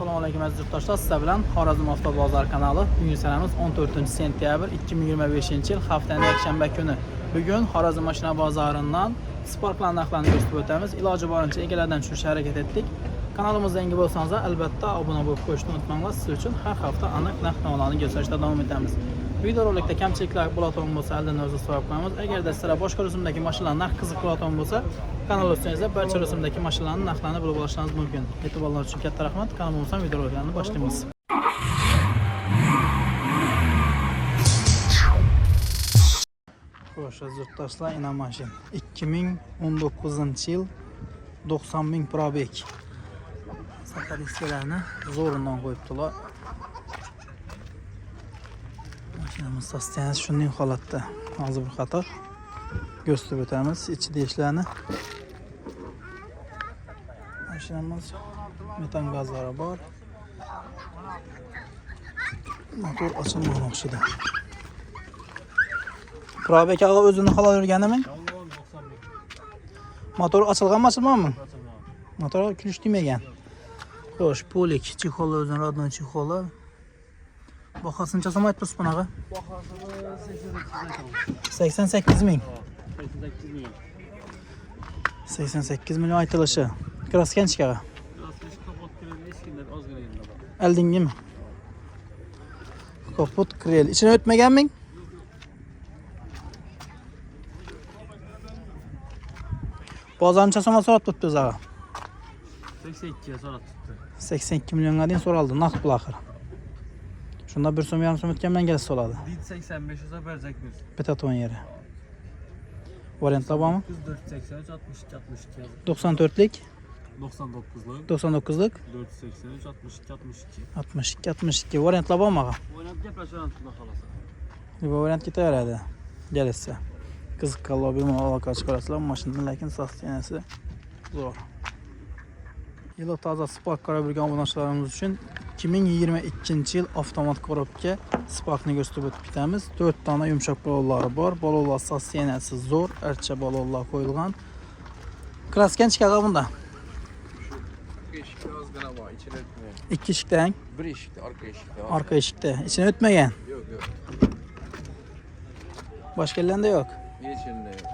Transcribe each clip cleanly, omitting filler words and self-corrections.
Assalomu alaykum aziz yurtdoshlar. Sizlar bilan Xorazm Avtobozor kanali. Bugun sanamiz 14-sentyabr 2025-yil haftaning yakshanba kuni. Bugun Xorazm mashina bozoridan Sparklar narxlarini ko'rsatib o'tamiz. Iloji boricha egalardan tushirishga harakat etdik. Kanalimizga yangi bo'lsangiz, albatta obuna bo'lib qo'yishni unutmanglar. Siz uchun har hafta aniq narx-navolarni ko'rsatishda davom etamiz. Video rolikda kamchiliklar bo'ladigan bo'lsa, aldan o'zi so'rab qo'yamiz. Agarda sizlar boshqa rusumdagi mashinalar narx qiziq bo'ladigan bo'lsa, kanal ustingizda barcha rusumdagi mashinalarning narxlarini bilib olishingiz mumkin. E'tiborlar uchun katta rahmat. Kanalimizdan video roliklarni boshlaymiz. Xo'sh, aziz yurtdoshlar, ina mashina 2019-yil 90 ming probek. Sakaliskalarni zo'rindan qo'yibdilar. Mashinamiz sostenasi shunday holatda. Hozir bir qator ko'rsatib o'tamiz ichida ishlarni. Mashinamiz metan gazlari bor. Motor ochilgan o'xshaydi. Probek ağa o'zini halol yurganimi? Motor ochilganmi, ochilmaganmi? Motor kulish demagan. Xo'sh, polik chexoli o'zini rodnoy chexoli. Bahosini chasam aytibsiz bunaqa? Bahosini 88 ming. 88 million aytilishi. Kraskanchikaga. Aldingmi? Kapot krel. İçine o'tmaganming? Bozorni chasam so'rab turibdi o'zaga. 82 ga so'rab turibdi. 82 millionga deyin so'raldi, naqd pul axir. Shunda 1,5 so'm o'tgan bilan kelib soladi. 85 olsa beracak biz. Bitta to'n yeri. Variantlar bormi? 483 62 62. 94lik, 99'lık, 99lik, 483 62 62. 62 62. Variantlar bormi ağa? Oynab gaplashamiz xudo xolasa. Bu variant ketaveradi. Kelsa. Qiziqqanlar bir aloqa chiqarasizlar, mashinaning lekin sostenasi zo'r. Yili toza Spark ko'rib obunachilarimiz uchun 2022-yil avtomat korobka Sparkni ko'rsatib o'tib ketamiz. 4 dona yumshoq balonlari bor. Balonlar sostenasi zo'r, archa balonlar qo'yilgan. Kraskanchikaga bunda. Eshikda ozgina bor, ichini o'tmagan. Ikki eshikdan, Bir eshikda, orqa eshikda. orqa eshikda. Ichini o'tmagan. Yo'q, yo'q. Boshqa yerlarda yo'q. Hech yerda yo'q.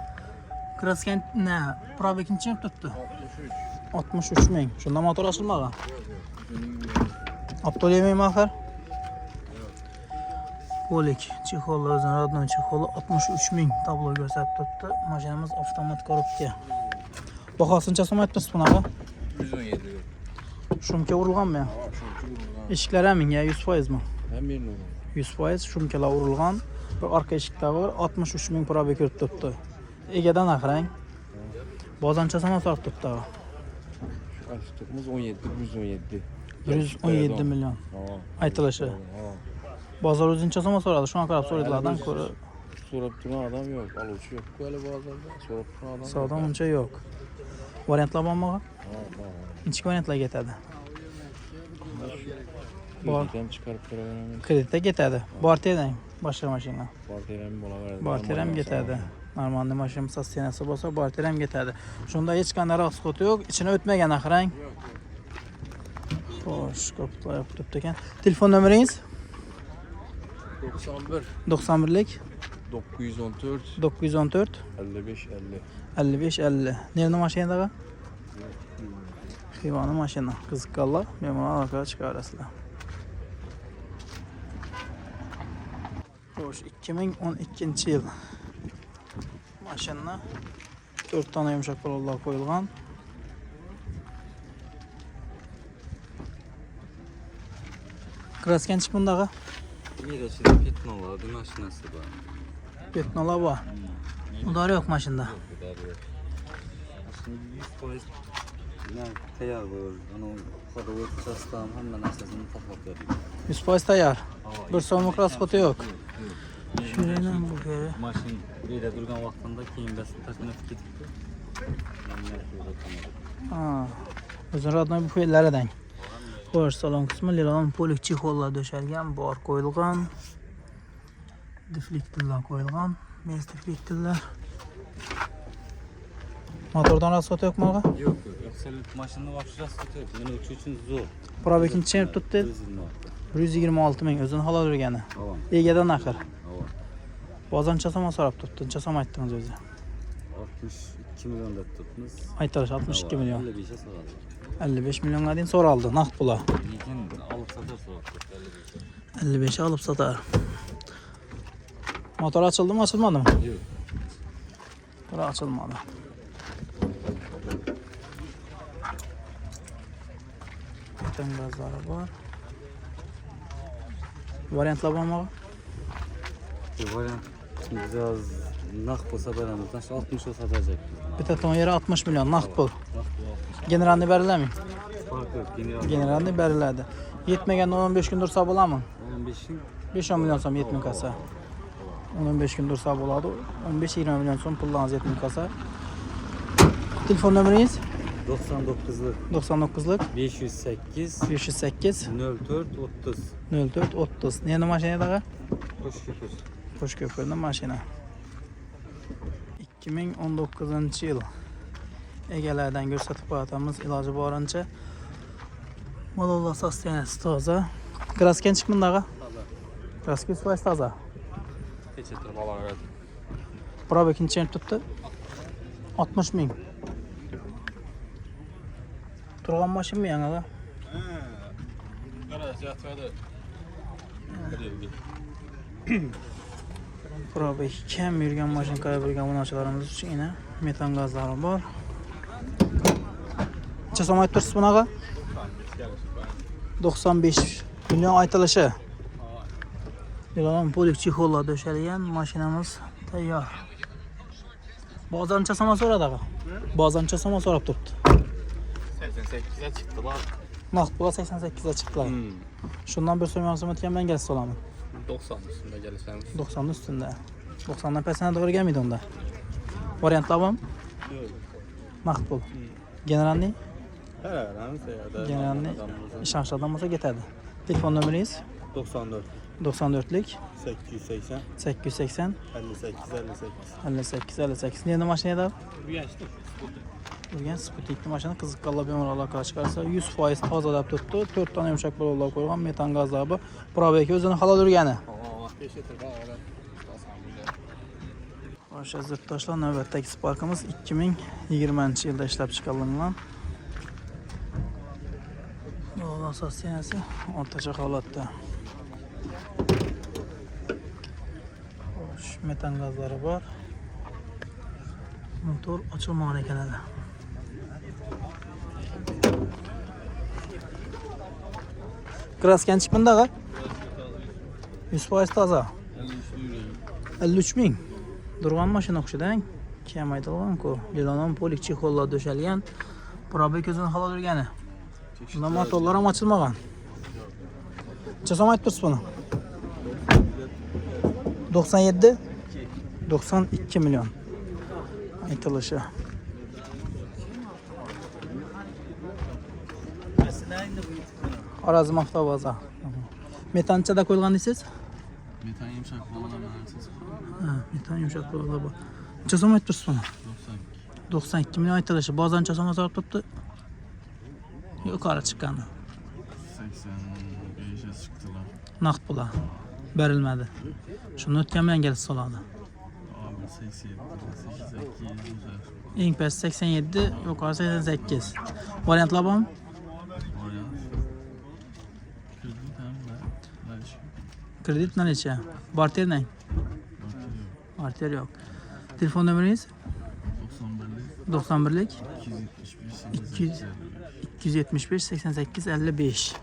Kraskan probek necha turibdi? 63. 63 ming. Shunda motor ochilmagan. Yo'q, yo'q. Optoleymang axir. Polik chexoli o'zini rodnoy chexoli 63 ming tablo ko'rsatib turibdi. Mashinamiz avtomat korobka. Bahosini chasam aytibsiz bunaqa? 117 yo'q. Shumka urilganmi? Ha, shuncha urgan. Eshiklar ham 100% mi? Ham yerni urgan. 100% shumkalar urilgan. Bir orqa eshiklar bor, 63 ming probek ko'rib turibdi. Egadan axirang. Bozorni chasam so'rab turibdi. Arxitimiz 117. 117 million. Ha. Aytilishi. Ha. Bozor o'zini chasam so'radi. Shuna qarab so'raydilardan ko'ra So'rab turgan adam yo'q, oluvchi yo'q. Böyle bozorda so'rab turgan adam. savdo uncha yo'q. Variantlar bormi? Ha, bor. Necha variantlar ketadi? Bor. Kreditdan chiqarib ko'raveramiz. Kreditga ketadi. Bortedang boshqa mashina. Barter ham bo'laveradi. Barter ham ketadi. Normalni mashina sostenasi bo'lsa, barter ham ketadi. Shunda hech qanday rasxoti yo'q, ichini o'tmagan axirang. Xo'sh, kapitlar yo'q turibdi ekan. Telefon nomeringiz? 91 91lik 914 914 55 50. 55 50. Nerede mashinadaga? Xivani mashina. Qiziqqanlar bemalol aloqaga chiqarasizlar. Xo'sh, 2012-yil mashina 4 dona yumshoq balonlar qo'yilgan. Kraskanchik bundaqa Yedachida petnolarni mashinasi bor. betnolar bor. Udor yo'q mashinada. Aslida 100% tayyor bo'ldi. Ana xodovot sostav hamma narsasini to'plab berdik. 100% tayyor. Bir so'mlik rasxoti yo'q. Shundan bu kere. Mashina yerda turgan vaqtida keyin bas tasnif ketibdi. Ha. O'zini rodnoy bu fe'llaridan. Xo'sh, salon qismi lilon polik chexollar döşalgan, bor qo'yilgan. Deflektorlar qo'yilgan. Mes deflektorlar. Motordan rasot yok mu? Yok yok. Sen maşını vapşırası tutuyor. Beni uçuş için zor. Probek neçe tuttu? 126 ming o'zini halol urgani. Tamam. Egadan axir. Tamam. Bozan chasama so'rab turibdi. Chasam aytdingiz o'zi. 62 milyon da tuttunuz. Aytilish 62 million. 55'e soradı. 55 millionga deyin so'raldi naqd pula. Lekin alıp satar soradı. 55'e. 55'e olib sotar. Motor ochildimi, ochilmadimi? Yok. Bura ochilmadi. Metan gazlari bor. Variantlar bormi? Variant biraz naq bo'lsa beramizdan 60 olsa satacak. Bitta ton yeri 60 million naqd pul. Naq bu. Generalni berilami? Fark yok. General. Generalni beriladi. Yetmaganda 15 kun dursa bo'ladimi? 15'in 5 million so'm yetmay qolsa. 15 kun dursa bo'ladi. 15-20 million so'm pullarınız yetmay qolsa. Telefon nomeringiz? 99'lık 99lik 508 508 04 30. 04 30. Neni mashinadaga? Hoş şükür. Qo'shko'pirni mashina. 2019-yil egalaridan ko'rsatib qo'yamiz iloji boricha. Malollar sosteniyasi toza. Kraska chiqmindag'i? Kraska svoy toza. Keçetir balar. Probek necha tutdi? 60 ming. Turgan mashinami yangiga? Qarasa yatmadı. Probek kam yurgan mashina qarab yurgan obunachilarimiz uchun yana metan gazlari bor. Necha so'm aytdirsiz bunaqa? 95 million aytilishi. Yolg'on polik chexollar döşəlgan mashinamiz tayyor. Bozor necha so'm so'radi aqa? Bozor necha so'm so'rab turibdi? 88'e çıktılar. Naqd pula 88 ga chiqdilar. Shundan bir so'm yozim o'tgandan kelsa solaman. 90 üstünde gelirseniz. 90 ustunda. 90dan pasana to'g'ri kelmaydi unda. Variantlar bormi? Yok. Naqd pul. Generalni? Herhalde ya da. Generalni ishonchlardan bo'lsa ketadi. Telefon nomeringiz? 94 94lik 880 880 58 58. 58 58. Neni mashinada? Bir yaşlı. Urgan Sputnikli mashina qiziqqanlar bemalol aloqa chiqarsa 100% tozalab turibdi. 4 dona yumshoq ballonlar qo'ygan metan gazlabi. Probek o'zini halol urgani. Allah geçetir balar. O'sha zirttoshlar navbatdagi Sparkimiz 2020-yilda ishlab chiqarilgan. Yo'l asosiyasi o'rtacha holatda. Xo'sh, metan gazlari bor. Motor ochilmagan ekan hali. Kraskan chiqmindag'i? 100% toza. 53 ming. Durgan mashina o'xshadan kam aytilgan-ku. Yelon polik chexollar döşəlgan. Probek o'zini halol urgani. Bunda motorlar ham ochilmagan. Necha so'm aytdirsiz buni? 97 92 million aytilishi. Xorazm avtobaza. Metanchada qo'yilgan deysiz? Metan yumuşak bağlanamayasınız. Ha, metan yumshoq bo'ladi bu. Necha so'm aytdirsiz buni? 92 million aytilishi. Bozor necha so'mga so'rab turibdi? Yuqori chiqqandi. 85'e çıktılar. Naqd pula berilmadi. Shuni o'tgan bilan kelib soladi. Abi 87, 88, Eng past 87, yuqori 88. Variantlar bormi? Oraya. Kredit hem de. Dальше. Kredit necha? Barter ne? Barter yo'q. Telefon nomeringiz? 91lik 275 88 55.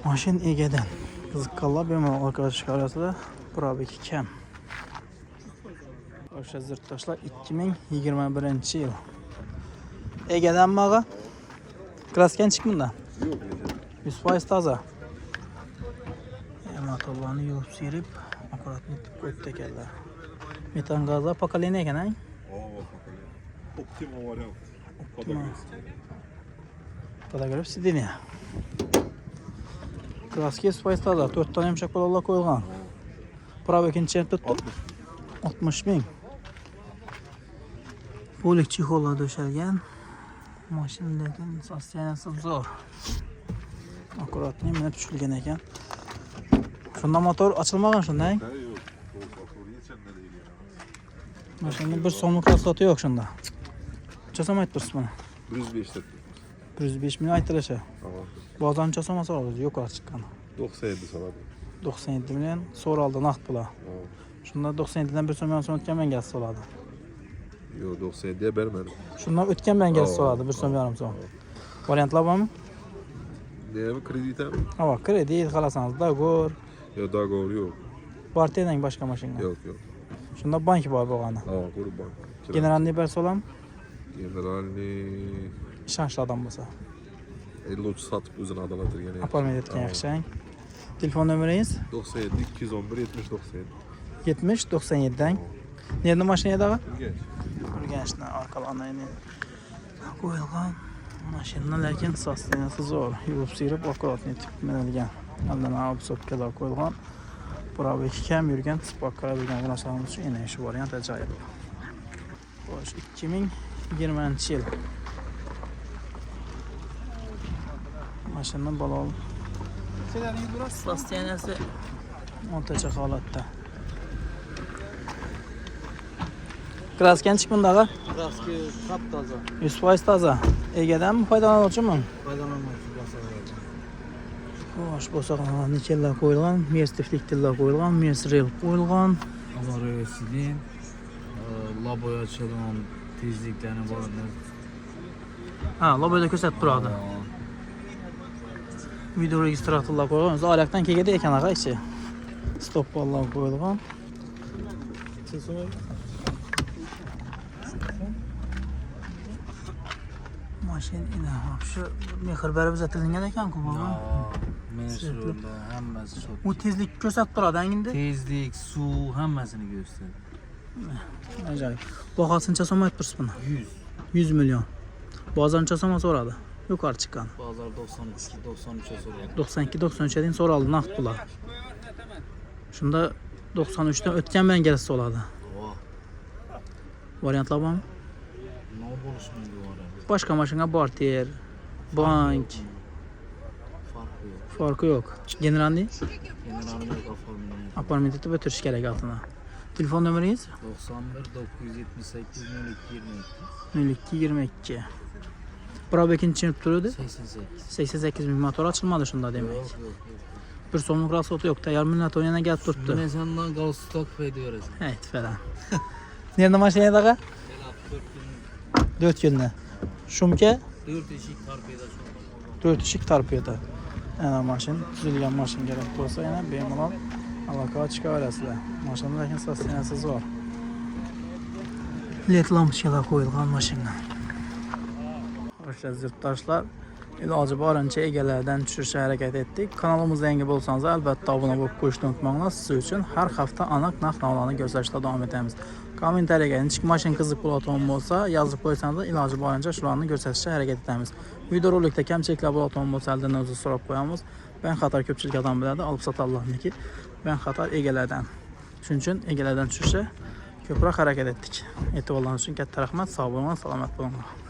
Mashin egadan. Qiziqqanlar bemalol orqaga chiqarasizlar. Probek kam. O'sha zirttoshlar 2021-yil. Egadanmi og'a? Kraskan chiqmunda? Yo'q. 100% toza. Motorlarni yuvib serib, akkuratni tib qo'yibdi ekanlar. Metan gazlar pokoleniya ekan, ha? Optima variant. Podograf sideniya. Kraska 100% toza. 4 dona yumshoq ballonlar qo'yilgan. Probek necha tutdi? 60 ming. Polik chexollar döşəlgan. Mashina lekin sostenasi zo'r. Akkuratni minib tushilgan ekan. Shunda motor ochilmagan shunday. Mashinaning 1 so'mlik rasoti yo'q shunda. Necha so'm aytibsiz buni? 105 deb. 105 ming aytilishi. Bozor necha so'm so'radi? Yuqori chiqqan. 97 so'radi. 97 million so'raldi naqd pula. Shunda 97 dan 1 so'm yarım so'm o'tgan menga so'radi. Yo'q, 97 ga bermadim. Shundan o'tgan menga so'radi 1 so'm yarım so'm. Variantlar bormi? Nima kreditim? Ha, kredit qalasangiz, dogovor. Yo'q, dogovor yo'q. Partiyadan boshqa mashina. Yo'q, yo'q. Shunda bank bor bo'lgani. Ha, qurban. Generalni bersolam, Generalni ishonchli odam bo'lsa. 50 satib o'zini adolattirgan. Apartment etgan yaxshi. Telefon nomeringiz 97 211 70 97. 70 97 dan. Nerede mashina edi? Urganch. Urganchdan orqalarni qo'yilgan. Mashina lekin sostenasi zo'r. Yuvib sirib akkuratni tip minilgan. Aldan obsopkalar qo'yilgan. Probek kam yurgan, Spark'lar yurgan narsalarimiz uchun yana shu variant ajoyib. Xo'sh, 2020-yil. Mashina balol. Sostenasi o'rtacha holatda. Kraskan chiqmundag'i? Kraski taptoza. 100% toza. Egadan foydalanuvchimi? Foydalanuvchi bo'lsa. Xo'sh, bo'sag'alar nikellar qo'yilgan, mestiflik tillar qo'yilgan, mesrel qo'yilgan. Avarosidin, laboyachilon tezliklarni bor. Ha, loboda ko'rsatib turadi. Video registratorlar qo'yilgan. O'zi oyoqdan kelganda ekan ag'a ichi. Stop bollar qo'yilgan. Mashina shu mehr berib uzatilgan ekan-ku baba. Mesurda hammasi shu. U tezlik ko'rsatib turadi endi. Tezlik, suv hammasini ko'rsatadi. Ajoyib. Bahosincha so'm aytibsiz buni? 100. 100 million. Bozorcha so'm so'radi. Yuqori chiqqan. Bozor 92, 93 so'rayapti. 92 93 dan so'raldi naqd pullar. Shunda 93 dan o'tgan bilan kelsa bo'ladi. Variantlar bormi? Nima bo'lishi mumkin bor? Boshqa mashina barter, bank, farqi yo'q. Generalni Generalni oformini apartment etib o'tirish kerak altına. Telefon nomeringiz 91 978 02 02 22. Probekin tushunib turadi. 88. 88 ming motor ochilmadi shunda demak. Yo'q, yo'q. Bir so'mlik rasoti yo'q. Tayyor millat o'yinga kelib turibdi. Buni sendan galstok foydalanasan. Ayt falan. Nerede mashinadaga? 4 kunda. Shumka 4 eshik torpeda 4 eshik torpeda. Ana mashin tuzilgan mashin kerak bo'lsa yana bemalol aloqa chiqaverasizlar. Mashina lekin sostenasi zo'r. LED lampochkalar qo'yilgan mashina. O'sha yurtdoshlar iloji boricha egalaridan tushirishga harakat etdik. Kanalimizga yangi bo'lsangiz albatta obuna bo'lib qo'yishni unutmanglar. Siz uchun har hafta aniq narx-navolarni ko'rsatishda davom etamiz. Kommentariyaga nechuk mashina qiziq bo'ladigan bo'lsa, yozib qo'ysangiz iloji boricha shularni ko'rsatishga harakat etamiz. Videorolikda kamchiliklar bo'ladigan bo'lsa, aldan o'zi so'rab qo'yamiz. Ben xatar ko'pchilik odam biladi, olib sotallarniki. Ben xatar egalardan. Shuning uchun egalardan tushishga ko'proq harakat etdik. E'tiborlaringiz uchun katta rahmat. Sog' bo'ling, salomat bo'linglar.